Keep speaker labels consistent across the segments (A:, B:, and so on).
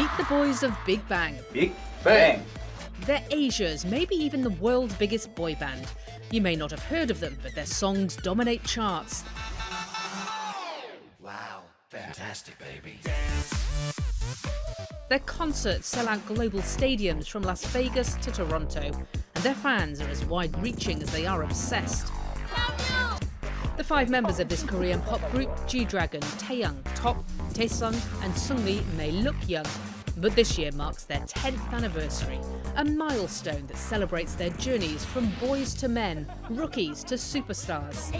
A: Meet the boys of Big Bang.
B: Big Bang!
A: They're Asia's, maybe even the world's biggest boy band. You may not have heard of them, but their songs dominate charts.
C: Wow, fantastic, baby.
A: Their concerts sell out global stadiums from Las Vegas to Toronto, and their fans are as wide-reaching as they are obsessed. The 5 members of this Korean pop group, G-Dragon, Taeyang, Top, Taesung and SeungRi, may look young, but this year marks their 10th anniversary, a milestone that celebrates their journeys from boys to men, rookies to superstars.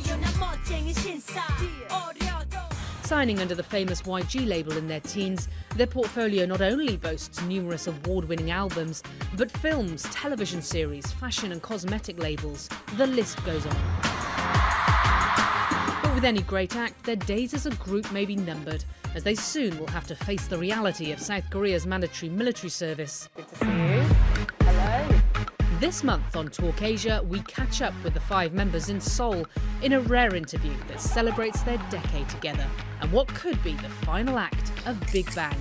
A: Signing under the famous YG label in their teens, their portfolio not only boasts numerous award-winning albums, but films, television series, fashion and cosmetic labels. The list goes on. But with any great act, their days as a group may be numbered, as they soon will have to face the reality of South Korea's mandatory military service.
D: Good to see you. Hello.
A: This month on Talk Asia, we catch up with the 5 members in Seoul in a rare interview that celebrates their decade together and what could be the final act of Big Bang.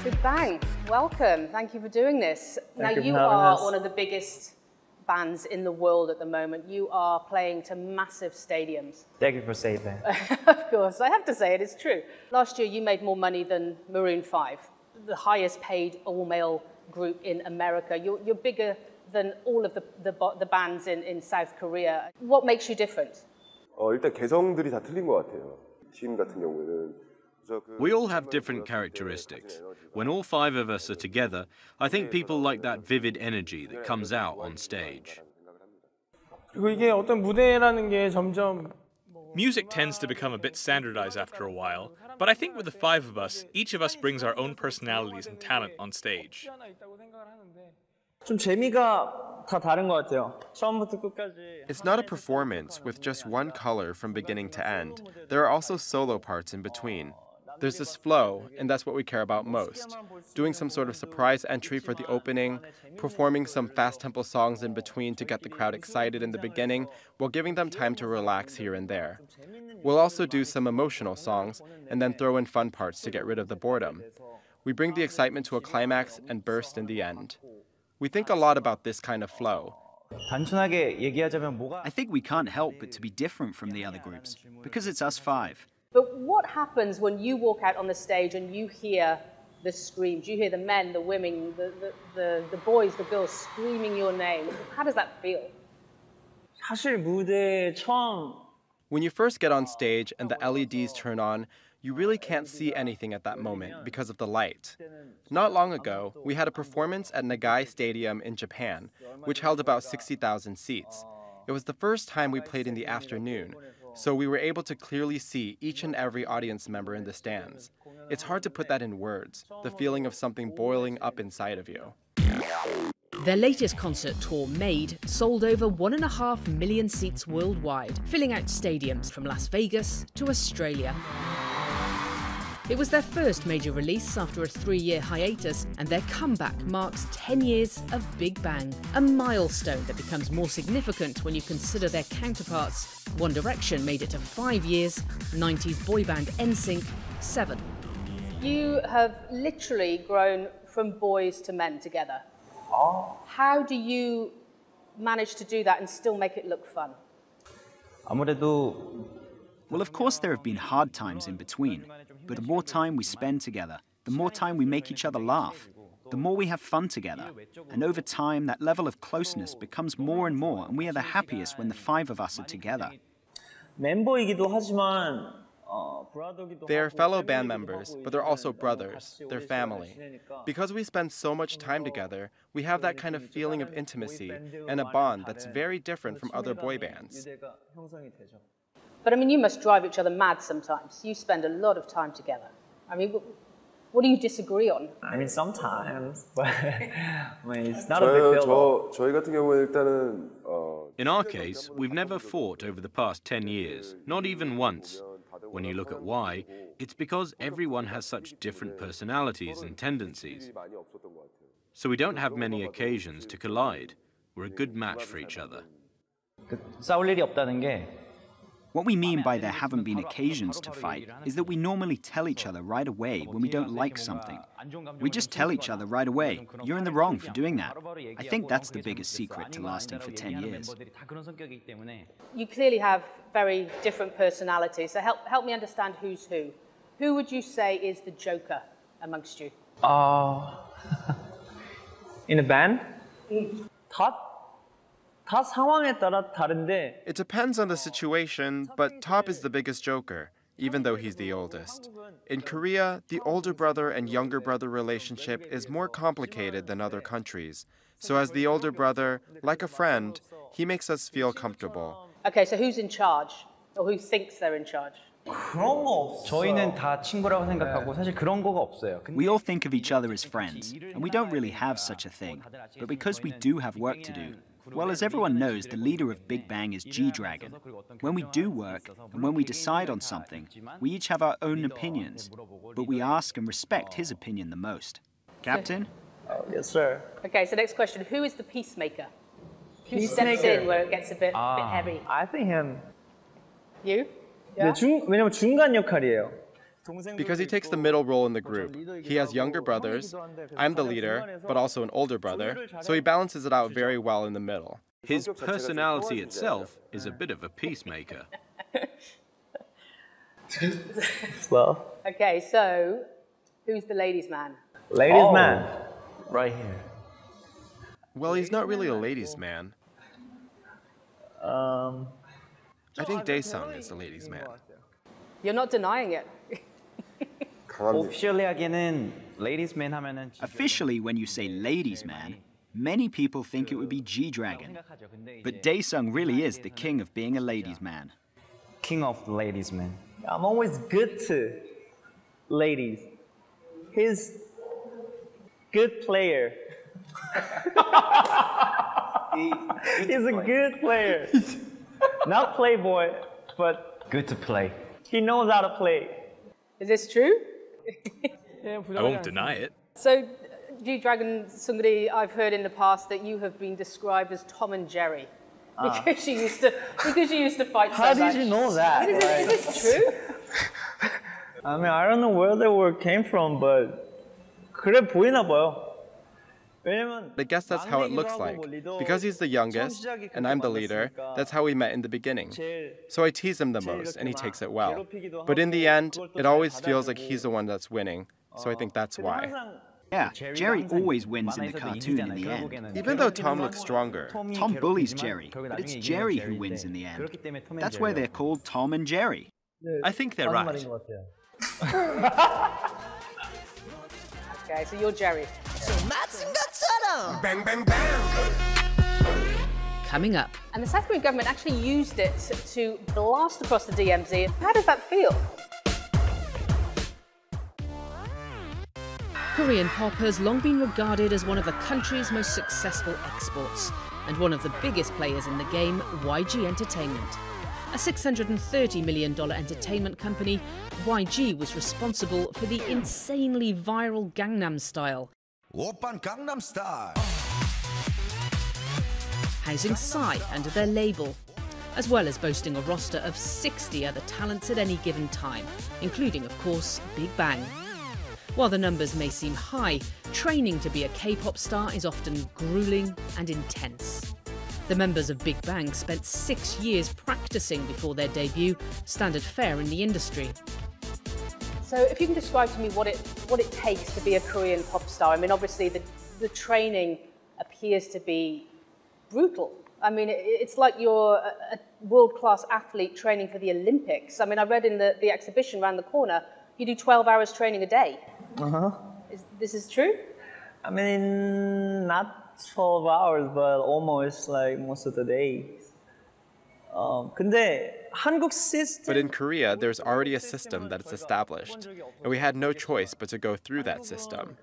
D: Big Bang, welcome. Thank you for doing this. Now, you
E: having
D: are
E: us.
D: one of the biggest bands in the world at the moment. You are playing to massive stadiums.
E: Thank you for saying that.
D: Of course, I have to say it, it's true. Last year, you made more money than Maroon 5, the highest paid all-male group in America. You're bigger than all of the bands in South Korea. What makes you different?
F: 일단 개성들이 다 틀린 것 같아요. 팀 같은 경우에는.
G: We all have different characteristics. When all 5 of us are together, I think people like that vivid energy that comes out on stage.
E: 그리고 이게 어떤 무대라는 게 점점
H: Music tends to become a bit standardized after a while, but I think with the 5 of us, each of us brings our own personalities and talent on stage.
E: 좀 재미가 다 다른 것 같아요. 처음부터 끝까지.
I: It's not a performance with just one color from beginning to end. There are also solo parts in between. There's this flow, and that's what we care about most. Doing some sort of surprise entry for the opening, performing some fast-tempo songs in between to get the crowd excited in the beginning, while giving them time to relax here and there. We'll also do some emotional songs, and then throw in fun parts to get rid of the boredom. We bring the excitement to a climax and burst in the end. We think a lot about this kind of flow.
E: 단순하게 얘기하자면 뭐가
J: I think we can't help but to be different from the other groups, because it's us 5.
D: But what happens when you walk out on the stage and you hear the screams? You hear the men, the women, the boys, the girls screaming your name. How does that feel?
E: 사실 무대에 처음
I: When you first get on stage and the LEDs turn on, you really can't see anything at that moment because of the light. Not long ago, we had a performance at Nagai Stadium in Japan, which held about 60,000 seats. It was the first time we played in the afternoon, so we were able to clearly see each and every audience member in the stands. It's hard to put that in words, the feeling of something boiling up inside of you.
A: Their latest concert tour, Made, sold over 1.5 million seats worldwide, filling out stadiums from Las Vegas to Australia. It was their first major release after a 3-year hiatus, and their comeback marks 10 years of Big Bang, a milestone that becomes more significant when you consider their counterparts. One Direction made it to 5 years, 90s boy band NSYNC 7.
D: You have literally grown from boys to men together. How do you manage to do that and still make it look fun?
E: 아무래도
J: Well, of course there have been hard times in between, but the more time we spend together, the more time we make each other laugh, the more we have fun together. And over time, that level of closeness becomes more and more, and we are the happiest when the 5 of us are together.
E: 멤버이기도 하지만
I: They're fellow band members, but they're also brothers. They're family. Because we spend so much time together, we have that kind of feeling of intimacy and a bond that's very different from other boy bands.
D: But I mean, you must drive each other mad sometimes. You spend a lot of time together. I mean, what do you disagree on?
E: I mean, sometimes, but I mean, it's not a big deal.
F: 저희 같은 경우에 일단은
G: In our case, we've never fought over the past 10 years, not even once. When you look at why, it's because everyone has such different personalities and tendencies. So we don't have many occasions to collide. We're a good match for each other.
E: 싸울 일이 없다는 게
J: What we mean by there haven't been occasions to fight is that we normally tell each other right away when we don't like something. We just tell each other right away, you're in the wrong for doing that. I think that's the biggest secret to lasting for 10 years.
D: You clearly have very different personalities, so help me understand who's who. Who would you say is the joker amongst you?
E: In a band? 다 상황에 따라 다른데.
I: It depends on the situation, but Top is the biggest joker, even though he's the oldest. In Korea, the older brother and younger brother relationship is more complicated than other countries. So as the older brother, like a friend, he makes us feel comfortable.
D: Okay, so who's in charge? Or who thinks they're in charge?
E: 그런 거 없어요.
B: 저희는 다 친구라고 생각하고 사실 그런 거가 없어요.
J: We all think of each other as friends, and we don't really have such a thing. But because we do have work to do, well, as everyone knows, the leader of Big Bang is G-Dragon. When we do work, and when we decide on something, we each have our own opinions, but we ask and respect his opinion the most. Captain?
E: Yes, sir.
D: Okay, so next question. Who is the peacemaker? Who steps in where it gets a bit heavy?
E: I think him.
D: You? Yeah?
E: 왜냐면 중간 역할이에요.
I: Because he takes the middle role in the group. He has younger brothers. I'm the leader, but also an older brother, so he balances it out very well in the middle.
G: His personality itself is a bit of a peacemaker.
E: Well.
D: Okay, so who's the ladies' man?
E: Ladies' man.
B: Right here.
I: Well, he's not really a ladies' man. I think Daesung is the ladies' man.
D: You're not denying it.
B: Officially 하기에는 ladies man 하면은
J: Officially, when you say ladies' man, many people think it would be G-Dragon. But Daesung really is the king of being a ladies' man.
B: king of the ladies man.
E: I'm always good to ladies. He's good player. He's a good player. Not playboy, but
B: Good to play.
E: he knows how to play.
D: Is this true?
H: I won't deny it.
D: So, G-Dragon SeungRi, I've heard in the past that you have been described as Tom and Jerry because you used to fight so much.
E: How did you know that?
D: Is this true?
E: I mean, I don't know where the word came from, but 그래 보이나 봐요.
I: I guess that's how it looks like. Because he's the youngest, and I'm the leader, that's how we met in the beginning. So I tease him the most, and he takes it well. But in the end, it always feels like he's the one that's winning. So I think that's why.
J: Yeah, Jerry always wins in the cartoon in the end.
I: Even though Tom looks stronger.
J: Tom bullies Jerry, but it's Jerry who wins in the end. That's why they're called Tom and Jerry.
G: I think they're right.
D: Okay, so you're Jerry.
C: Bang, bang, bang.
A: Coming up,
D: And the South Korean government actually used it to blast across the DMZ. How does that feel?
A: Korean pop has long been regarded as one of the country's most successful exports, and one of the biggest players in the game, YG Entertainment. A $630 million entertainment company, YG was responsible for the insanely viral Gangnam Style,
C: Oppan Gangnam Style.
A: housing Psy under their label, as well as boasting a roster of 60 other talents at any given time, including, of course, Big Bang. While the numbers may seem high, training to be a K-pop star is often grueling and intense. The members of Big Bang spent 6 years practicing before their debut, standard fare in the industry.
D: So if you can describe to me what it takes to be a Korean pop star. I mean, obviously the training appears to be brutal. I mean, it's like you're a world-class athlete training for the Olympics. I mean, I read in the exhibition around the corner, you do 12 hours training a day.
E: Uh-huh.
D: This is true?
E: I mean, not 12 hours, but almost like most of the days. 근데 한국 system.
I: But in Korea, there's already a system that is established, and we had no choice but to go through that system.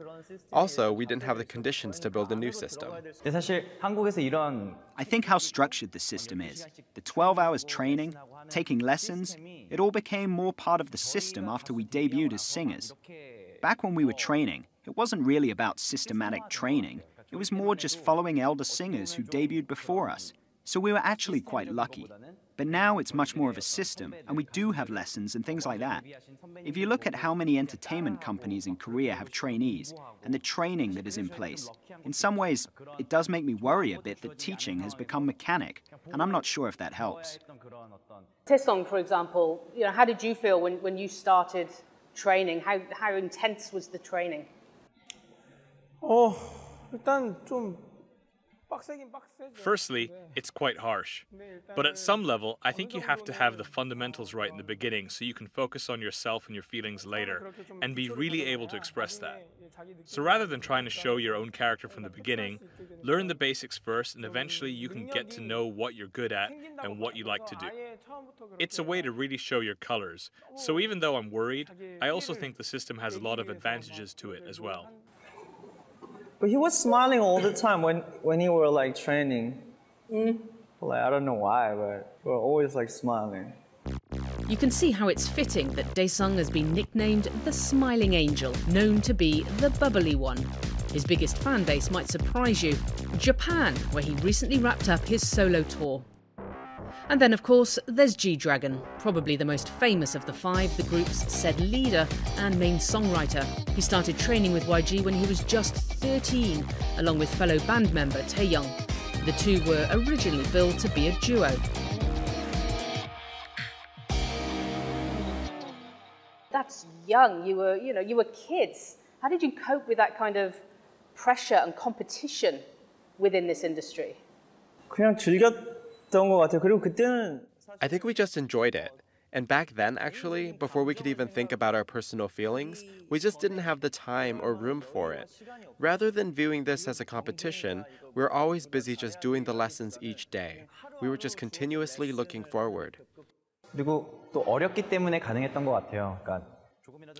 I: Also, we didn't have the conditions to build a new system.
B: 근데 사실 한국에서 이런
J: I think how structured the system is, the 12 hours training, taking lessons, it all became more part of the system after we debuted as singers. Back when we were training, it wasn't really about systematic training. It was more just following elder singers who debuted before us. So we were actually quite lucky. But now it's much more of a system, and we do have lessons and things like that. If you look at how many entertainment companies in Korea have trainees, and the training that is in place, in some ways, it does make me worry a bit that teaching has become mechanic, and I'm not sure if that helps.
D: Taesung, for example, how did you feel when you started training? How intense was the training?
K: 일단 좀
H: Firstly, it's quite harsh. But at some level, I think you have to have the fundamentals right in the beginning so you can focus on yourself and your feelings later and be really able to express that. So rather than trying to show your own character from the beginning, learn the basics first and eventually you can get to know what you're good at and what you like to do. It's a way to really show your colors. So even though I'm worried, I also think the system has a lot of advantages to it as well.
E: But he was smiling all the time when he were like training. Like, I don't know why, but we were always like smiling.
A: You can see how it's fitting that Daesung has been nicknamed the Smiling Angel, known to be the bubbly one. His biggest fan base might surprise you, Japan, where he recently wrapped up his solo tour. And then, of course, there's G-Dragon, probably the most famous of the five, the group's said leader and main songwriter. He started training with YG when he was just 13, along with fellow band member Taeyoung. The two were originally billed to be a duo.
D: That's young. You were kids. How did you cope with that kind of pressure and competition within this industry?
E: 그냥 즐겼던 것 같아요. 그리고 그때는
I: I think we just enjoyed it. And back then, actually, before we could even think about our personal feelings, we just didn't have the time or room for it. Rather than viewing this as a competition, we were always busy just doing the lessons each day. We were just continuously looking forward.
B: 그리고 또 어렸기 때문에 가능했던 것 같아요. 그러니까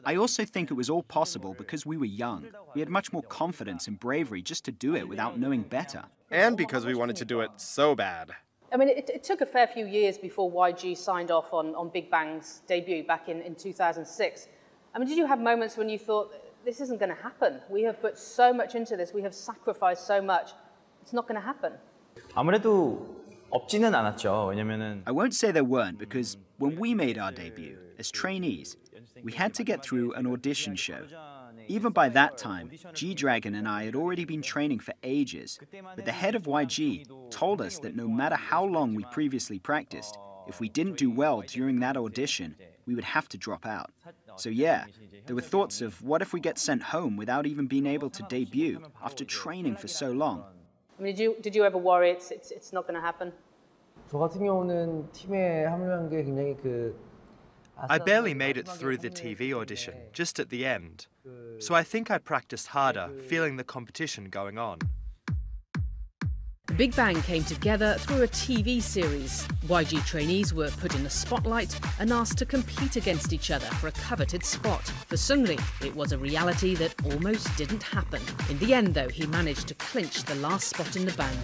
J: I also think it was all possible because we were young. We had much more confidence and bravery just to do it without knowing better.
I: And because we wanted to do it so bad.
D: I mean, it took a fair few years before YG signed off on Big Bang's debut back in 2006. I mean, did you have moments when you thought, this isn't going to happen? We have put so much into this. We have sacrificed so much. It's not going to happen.
B: 아무래도 없지는 않았죠. 왜냐면은
J: I won't say there weren't because when we made our debut as trainees, we had to get through an audition show. Even by that time, G-Dragon and I had already been training for ages, but the head of YG told us that no matter how long we previously practiced, if we didn't do well during that audition, we would have to drop out. So yeah, there were thoughts of what if we get sent home without even being able to debut after training for so long.
D: I mean, did you ever worry it's not going to happen?
K: 저 같은 경우는 팀에 합류한 게 굉장히
L: I barely made it through the TV audition, just at the end. So I think I practiced harder, feeling the competition going on.
A: The Big Bang came together through a TV series. YG trainees were put in the spotlight and asked to compete against each other for a coveted spot. For SeungRi, it was a reality that almost didn't happen. In the end, though, he managed to clinch the last spot in the band.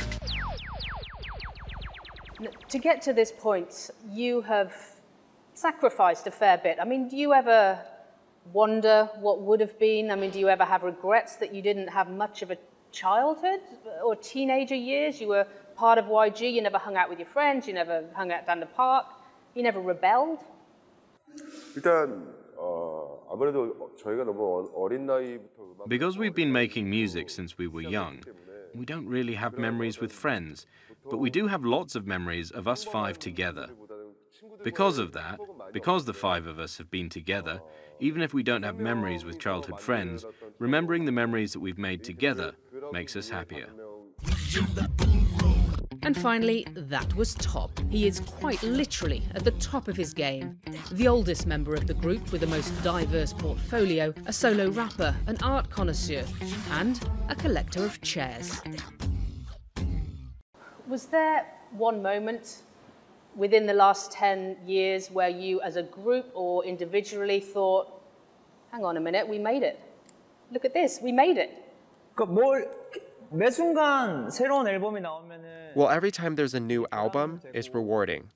D: To get to this point, you have sacrificed a fair bit. I mean, do you ever wonder what would have been? I mean, do you ever have regrets that you didn't have much of a childhood or teenager years? You were part of YG, you never hung out with your friends, you never hung out down the park, you never rebelled?
F: 일단 아무래도 저희가 너무 어린 나이부터
G: Because we've been making music since we were young, we don't really have memories with friends, but we do have lots of memories of us five together. Because of that, because the five of us have been together, even if we don't have memories with childhood friends, remembering the memories that we've made together makes us happier.
A: And finally, that was Top. He is quite literally at the top of his game. The oldest member of the group with the most diverse portfolio, a solo rapper, an art connoisseur, and a collector of chairs.
D: Was there one moment within the last 10 years where you as a group or individually thought, hang on a minute, we made it. Look at this, we made it.
E: 매 순간 새로운 앨범이 나오면은
I: Well, every time there's a new album, it's rewarding.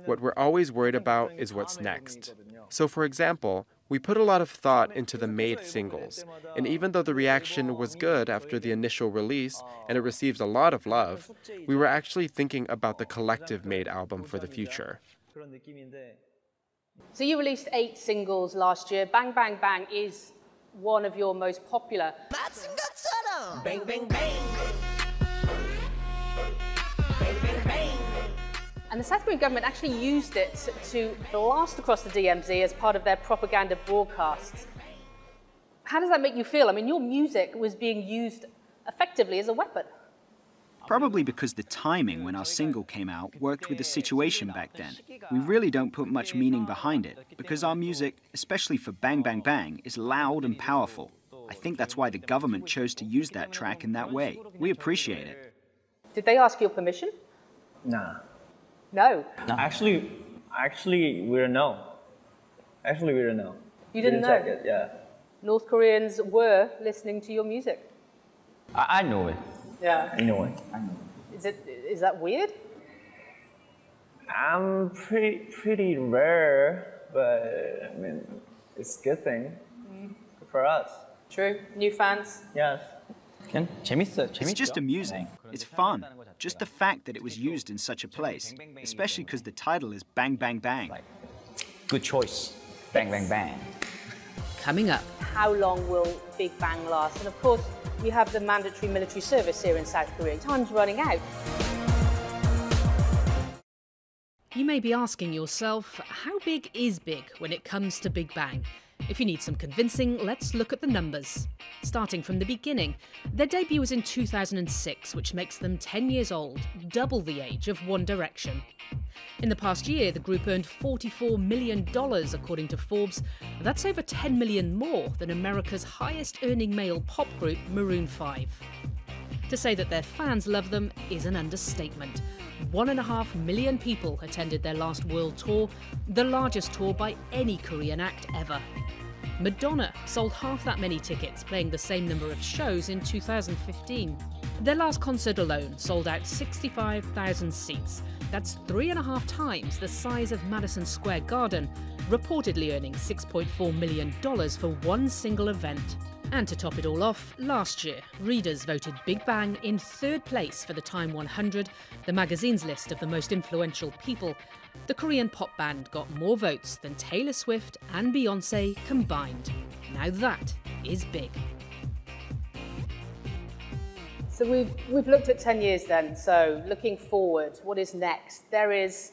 I: What we're always worried about is what's next. So for example, we put a lot of thought into the Made singles, and even though the reaction was good after the initial release and it received a lot of love, we were actually thinking about the collective Made album for the future.
D: So you released 8 singles last year. Bang Bang Bang is one of your most popular.
M: Bang, bang, bang.
D: And the South Korean government actually used it to blast across the DMZ as part of their propaganda broadcasts. How does that make you feel? I mean, your music was being used effectively as a weapon.
J: Probably because the timing when our single came out worked with the situation back then. We really don't put much meaning behind it, because our music, especially for Bang Bang Bang, is loud and powerful. I think that's why the government chose to use that track in that way. We appreciate it.
D: Did they ask your permission?
E: Nah.
D: No.
E: Actually, we don't know. Actually, we don't know.
D: You didn't know?
E: Check it, yeah.
D: North Koreans were listening to your music.
B: I know it.
D: Yeah.
E: I know it.
D: Is that weird?
E: I'm pretty rare, but I mean, it's a good thing for us.
D: True. New fans?
E: Yes.
J: It's just amusing. It's fun. Just the fact that it was used in such a place, especially because the title is Bang Bang Bang.
B: Good choice. Bang, bang, bang.
A: Coming up.
D: How long will Big Bang last? And of course, you have the mandatory military service here in South Korea. Time's running out.
A: You may be asking yourself, how big is big when it comes to Big Bang? If you need some convincing, let's look at the numbers. Starting from the beginning, their debut was in 2006, which makes them 10 years old, double the age of One Direction. In the past year, the group earned $44 million, according to Forbes. That's over 10 million more than America's highest-earning male pop group, Maroon 5. To say that their fans love them is an understatement. 1.5 million people attended their last world tour, the largest tour by any Korean act ever. Madonna sold half that many tickets, playing the same number of shows in 2015. Their last concert alone sold out 65,000 seats. That's 3.5 times the size of Madison Square Garden, reportedly earning $6.4 million for one single event. And to top it all off, last year, readers voted Big Bang in 3rd place for the Time 100, the magazine's list of the most influential people. The Korean pop band got more votes than Taylor Swift and Beyoncé combined. Now that is big.
D: So we've looked at 10 years then, so looking forward, what is next? There is,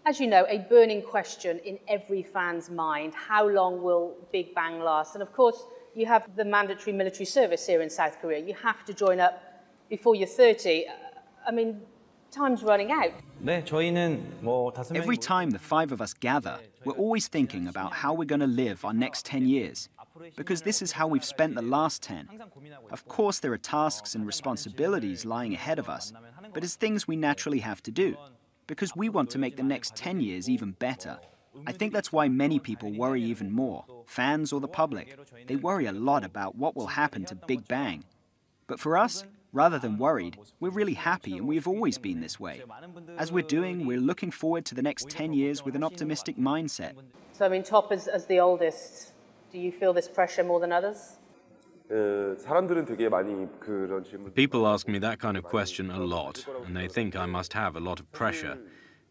D: as you know, a burning question in every fan's mind. How long will Big Bang last? And of course, you have the mandatory military service here in South Korea. You have to join up before you're 30. I mean, time's running out.
J: Every time the 5 of us gather, we're always thinking about how we're going to live our next 10 years. Because this is how we've spent the last 10. Of course, there are tasks and responsibilities lying ahead of us, but it's things we naturally have to do. Because we want to make the next 10 years even better. I think that's why many people worry even more, fans or the public. They worry a lot about what will happen to Big Bang. But for us, rather than worried, we're really happy and we've always been this way. As we're doing, we're looking forward to the next 10 years with an optimistic mindset.
D: So, I mean, Top, as the oldest, do you feel this pressure more than others?
G: People ask me that kind of question a lot, and they think I must have a lot of pressure.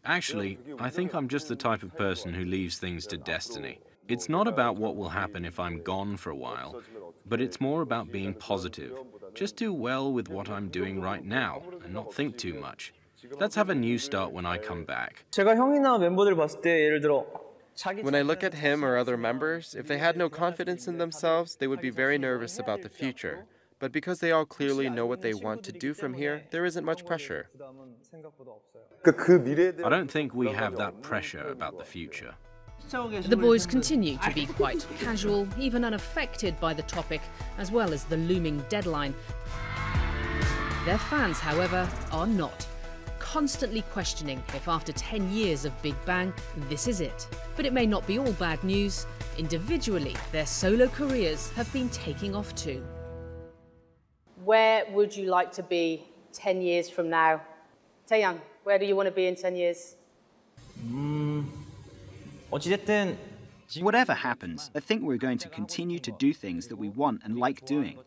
G: Actually, I think I'm just the type of person who leaves things to destiny. It's not about what will happen if I'm gone for a while, but it's more about being positive. Just do well with what I'm doing right now and not think too much. Let's have a new start when I come back.
I: When I look at him or other members, if they had no confidence in themselves, they would be very nervous about the future. But because they all clearly know what they want to do from here, there isn't much pressure.
G: I don't think we have that pressure about the future.
A: The boys continue to be quite casual, even unaffected by the topic, as well as the looming deadline. Their fans, however, are not, constantly questioning if after 10 years of Big Bang, this is it. But it may not be all bad news. Individually, their solo careers have been taking off too.
D: Where would you like to be 10 years from now? Taeyang, where do you want to be in 10 years?
B: 어찌됐든
J: Whatever happens, I think we're going to continue to do things that we want and like doing.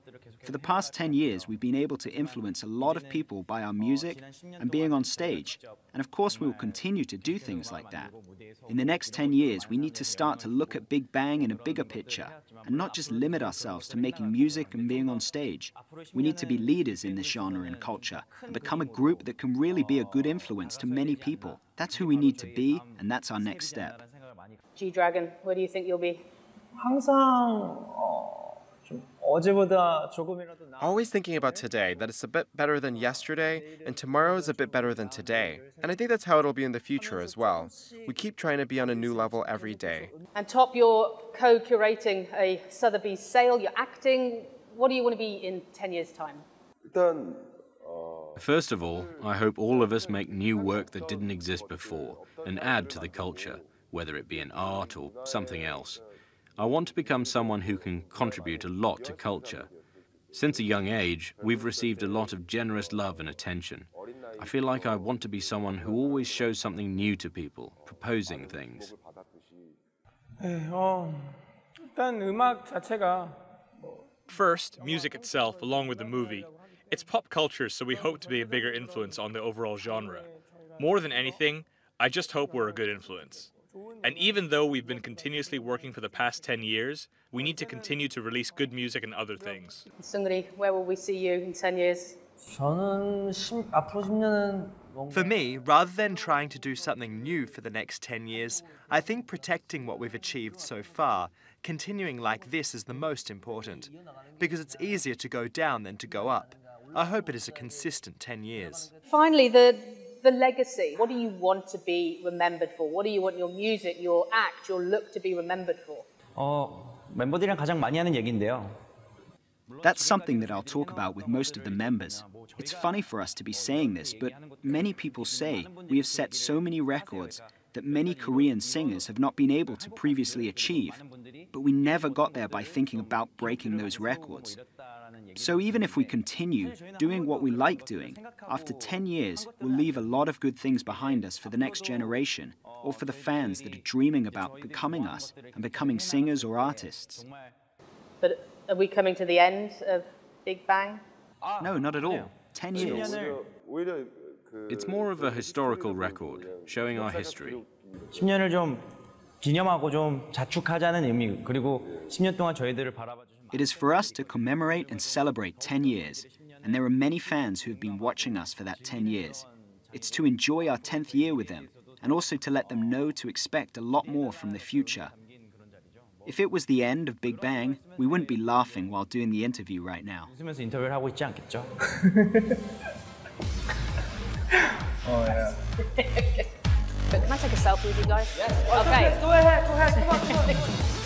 J: For the past 10 years, we've been able to influence a lot of people by our music and being on stage. And of course, we will continue to do things like that. In the next 10 years, we need to start to look at Big Bang in a bigger picture and not just limit ourselves to making music and being on stage. We need to be leaders in this genre and culture and become a group that can really be a good influence to many people. That's who we need to be, and that's our next step.
D: G-Dragon, where do you think you'll be?
E: 항상 좀 어제보다 조금이라도
I: Always thinking about today, that it's a bit better than yesterday, and tomorrow is a bit better than today. And I think that's how it'll be in the future as well. We keep trying to be on a new level every day.
D: And Top, you're co-curating a Sotheby's sale, you're acting. What do you want to be in 10 years' time?
F: 일단
G: First of all, I hope all of us make new work that didn't exist before and add to the culture, whether it be in art or something else. I want to become someone who can contribute a lot to culture. Since a young age, we've received a lot of generous love and attention. I feel like I want to be someone who always shows something new to people, proposing things.
H: 일단 음악 자체가 First, music itself, along with the movie. It's pop culture, so we hope to be a bigger influence on the overall genre. More than anything, I just hope we're a good influence. And even though we've been continuously working for the past 10 years, we need to continue to release good music and other things.
D: SeungRi, where will we see you in 10 years?
K: 저는 앞으로 10년은
L: For me, rather than trying to do something new for the next 10 years, I think protecting what we've achieved so far, continuing like this is the most important, because it's easier to go down than to go up. I hope it is a consistent 10 years.
D: Finally, the legacy. What do you want to be remembered for? What do you want your music, your act, your look to be remembered for?
B: 멤버들이랑 가장 많이 하는 얘기인데요.
J: That's something that I'll talk about with most of the members. It's funny for us to be saying this, but many people say we have set so many records that many Korean singers have not been able to previously achieve, but we never got there by thinking about breaking those records. So even if we continue doing what we like doing, after 10 years, we'll leave a lot of good things behind us for the next generation, or for the fans that are dreaming about becoming us and becoming singers or artists.
D: But are we coming to the end of Big Bang?
J: No, not at all. 10 years.
G: It's more of a historical record, showing our history.
B: 10년을 좀 기념하고 좀 자축하자는 의미, 그리고 10년 동안 저희들을 바라봐 주신
J: It is for us to commemorate and celebrate 10 years, and there are many fans who have been watching us for that 10 years. It's to enjoy our 10th year with them, and also to let them know to expect a lot more from the future. If it was the end of Big Bang, we wouldn't be laughing while doing the interview right now.
B: 웃으면서 인터뷰를 하고 있지 않겠죠?
K: yeah.
D: But can I take a selfie with you guys? Yes. Okay.
K: Go ahead. Come on.